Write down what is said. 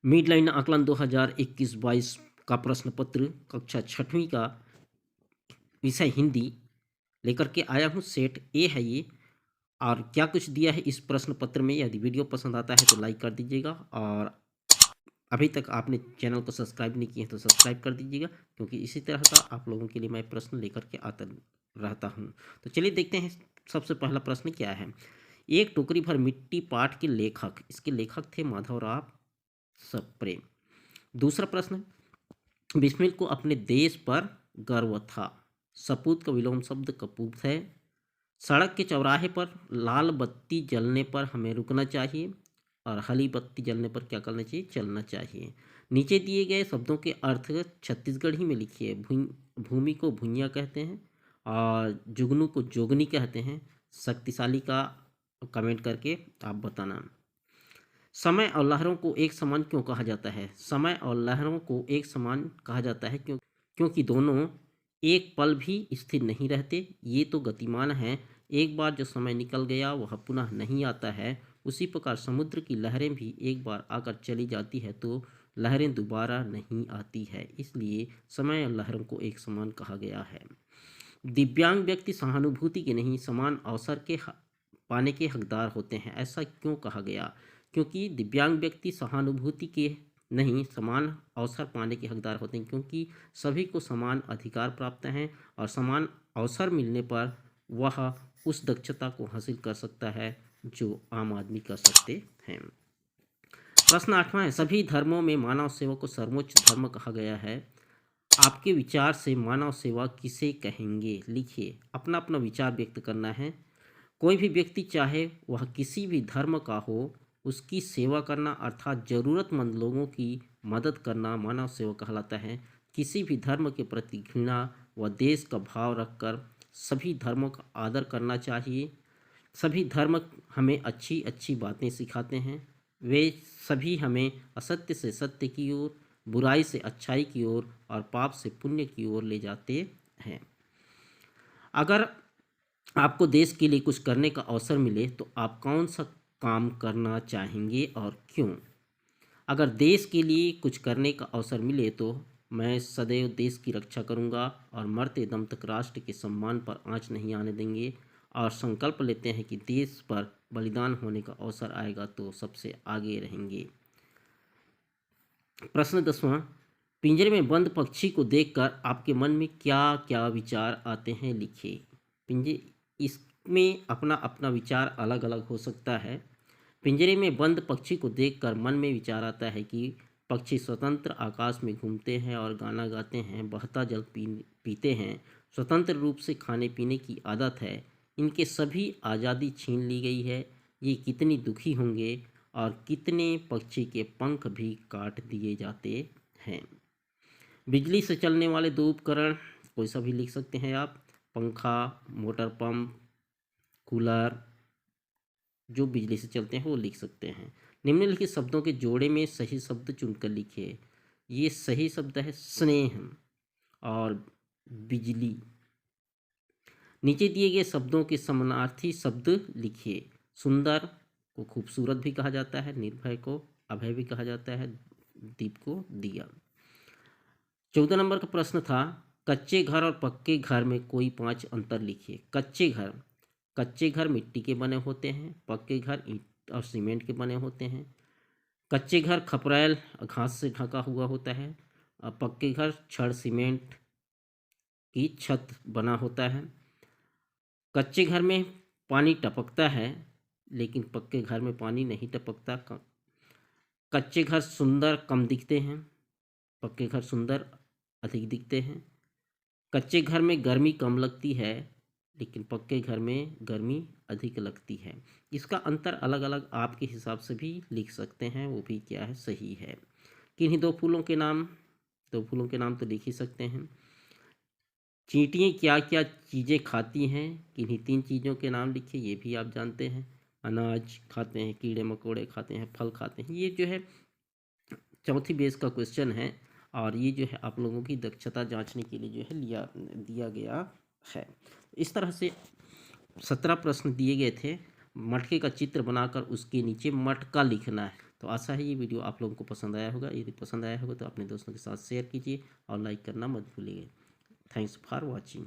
Mid line आकलन 2021-22 का प्रश्न पत्र कक्षा छठवीं का विषय हिंदी लेकर के आया हूँ। सेट ए है ये। और क्या कुछ दिया है इस प्रश्न पत्र में, यदि वीडियो पसंद आता है तो लाइक कर दीजिएगा, और अभी तक आपने चैनल को सब्सक्राइब नहीं किए हैं तो सब्सक्राइब कर दीजिएगा, क्योंकि इसी तरह का आप लोगों के लिए मैं प्रश्न लेकर के आता रहता हूँ। तो चलिए देखते हैं सबसे पहला प्रश्न क्या है। एक टोकरी भर मिट्टी पाठ के लेखक, इसके लेखक थे माधवराव सप्रे। दूसरा प्रश्न, बिस्मिल को अपने देश पर गर्व था। सपूत का विलोम शब्द कपूत है। सड़क के चौराहे पर लाल बत्ती जलने पर हमें रुकना चाहिए, और हरी बत्ती जलने पर क्या करना चाहिए, चलना चाहिए। नीचे दिए गए शब्दों के अर्थ छत्तीसगढ़ी में लिखिए। भूमि को भुइयाँ कहते हैं, और जुगनू को जोगनी कहते हैं। शक्तिशाली का कमेंट करके आप बताना। समय और लहरों को एक समान क्यों कहा जाता है? समय और लहरों को एक समान कहा जाता है क्योंकि दोनों एक पल भी स्थिर नहीं रहते। ये तो गतिमान है। एक बार जो समय निकल गया वह पुनः नहीं आता है। उसी प्रकार समुद्र की लहरें भी एक बार आकर चली जाती है तो लहरें दोबारा नहीं आती है। इसलिए समय और लहरों को एक समान कहा गया है। दिव्यांग व्यक्ति सहानुभूति के नहीं, समान अवसर के पाने के हकदार होते हैं। ऐसा क्यों कहा गया? क्योंकि दिव्यांग व्यक्ति सहानुभूति के नहीं, समान अवसर पाने के हकदार होते हैं, क्योंकि सभी को समान अधिकार प्राप्त हैं, और समान अवसर मिलने पर वह उस दक्षता को हासिल कर सकता है जो आम आदमी कर सकते हैं। प्रश्न 8वां है, सभी धर्मों में मानव सेवा को सर्वोच्च धर्म कहा गया है। आपके विचार से मानव सेवा किसे कहेंगे? लिखिए। अपना अपना विचार व्यक्त करना है। कोई भी व्यक्ति चाहे वह किसी भी धर्म का हो, उसकी सेवा करना अर्थात ज़रूरतमंद लोगों की मदद करना मानव सेवा कहलाता है। किसी भी धर्म के प्रति घृणा व देश का भाव रखकर सभी धर्मों का आदर करना चाहिए। सभी धर्म हमें अच्छी अच्छी बातें सिखाते हैं। वे सभी हमें असत्य से सत्य की ओर, बुराई से अच्छाई की ओर और पाप से पुण्य की ओर ले जाते हैं। अगर आपको देश के लिए कुछ करने का अवसर मिले तो आप कौन सा काम करना चाहेंगे और क्यों? अगर देश के लिए कुछ करने का अवसर मिले तो मैं सदैव देश की रक्षा करूंगा, और मरते दम तक राष्ट्र के सम्मान पर आंच नहीं आने देंगे, और संकल्प लेते हैं कि देश पर बलिदान होने का अवसर आएगा तो सबसे आगे रहेंगे। प्रश्न 10वां, पिंजरे में बंद पक्षी को देखकर आपके मन में क्या क्या विचार आते हैं? लिखिए। पिंजरे इसमें अपना अपना विचार अलग अलग हो सकता है। पिंजरे में बंद पक्षी को देखकर मन में विचार आता है कि पक्षी स्वतंत्र आकाश में घूमते हैं और गाना गाते हैं, बहता जल पीते हैं, स्वतंत्र रूप से खाने पीने की आदत है। इनके सभी आज़ादी छीन ली गई है। ये कितनी दुखी होंगे, और कितने पक्षी के पंख भी काट दिए जाते हैं। बिजली से चलने वाले दो उपकरण कोई सा भी लिख सकते हैं आप। पंखा, मोटर पंप, कूलर, जो बिजली से चलते हैं वो लिख सकते हैं। निम्नलिखित शब्दों के जोड़े में सही शब्द चुनकर लिखिए। ये सही शब्द है स्नेह और बिजली। नीचे दिए गए शब्दों के समानार्थी शब्द लिखिए। सुंदर को खूबसूरत भी कहा जाता है, निर्भय को अभय भी कहा जाता है, दीप को दिया। 14 नंबर का प्रश्न था, कच्चे घर और पक्के घर में कोई 5 अंतर लिखिए। कच्चे घर मिट्टी के बने होते हैं, पक्के घर ईंट और सीमेंट के बने होते हैं। कच्चे घर खपरैल घास से ढका हुआ होता है, और पक्के घर छड़ सीमेंट की छत बना होता है। कच्चे घर में पानी टपकता है, लेकिन पक्के घर में पानी नहीं टपकता। कच्चे घर सुंदर कम दिखते हैं, पक्के घर सुंदर अधिक दिखते हैं। कच्चे घर में गर्मी कम लगती है, लेकिन पक्के घर में गर्मी अधिक लगती है। इसका अंतर अलग अलग आपके हिसाब से भी लिख सकते हैं, वो भी क्या है, सही है। किन्हीं दो फूलों के नाम तो लिख ही सकते हैं। चींटियाँ क्या क्या चीज़ें खाती हैं? किन्हीं 3 चीज़ों के नाम लिखिए, ये भी आप जानते हैं। अनाज खाते हैं, कीड़े मकोड़े खाते हैं, फल खाते हैं। ये जो है चौथी बेस का क्वेश्चन है, और ये जो है आप लोगों की दक्षता जांचने के लिए जो है दिया गया है। इस तरह से 17 प्रश्न दिए गए थे। मटके का चित्र बनाकर उसके नीचे मटका लिखना है। तो तो आशा है ये वीडियो आप लोगों को पसंद आया होगा। यदि पसंद आया होगा तो अपने दोस्तों के साथ शेयर कीजिए और लाइक करना मत भूलिए। Thanks for watching.